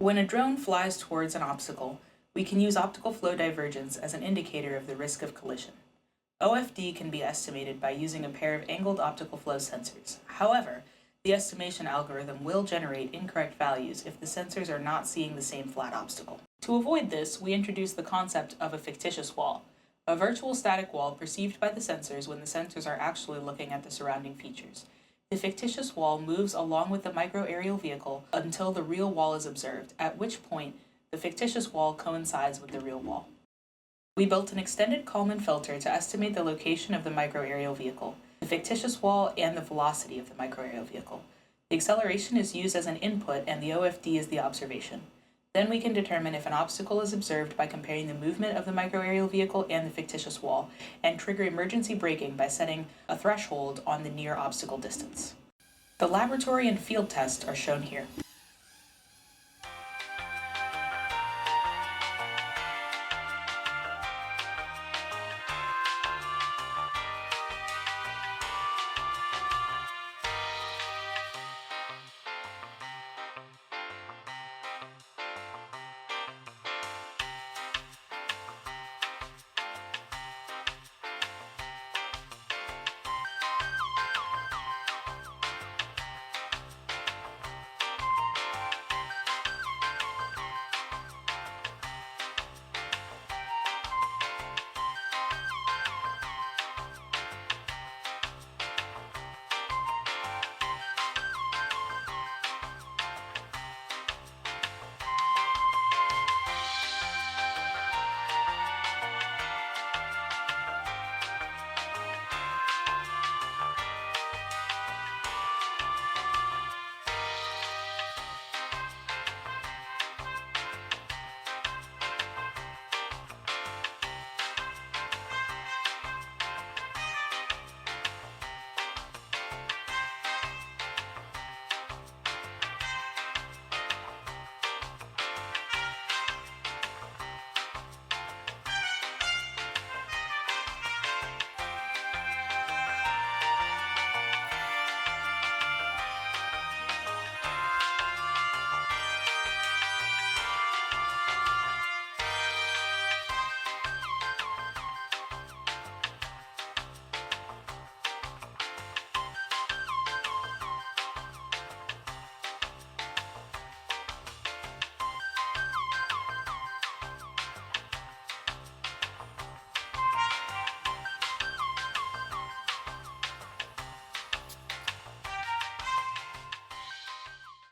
When a drone flies towards an obstacle, we can use optical flow divergence as an indicator of the risk of collision. OFD can be estimated by using a pair of angled optical flow sensors. However, the estimation algorithm will generate incorrect values if the sensors are not seeing the same flat obstacle. To avoid this, we introduce the concept of a fictitious wall, a virtual static wall perceived by the sensors when the sensors are actually looking at the surrounding features. The fictitious wall moves along with the micro-aerial vehicle until the real wall is observed, at which point the fictitious wall coincides with the real wall. We built an extended Kalman filter to estimate the location of the micro-aerial vehicle, the fictitious wall, and the velocity of the micro-aerial vehicle. The acceleration is used as an input and the OFD is the observation. Then we can determine if an obstacle is observed by comparing the movement of the micro-aerial vehicle and the fictitious wall, and trigger emergency braking by setting a threshold on the near obstacle distance. The laboratory and field tests are shown here.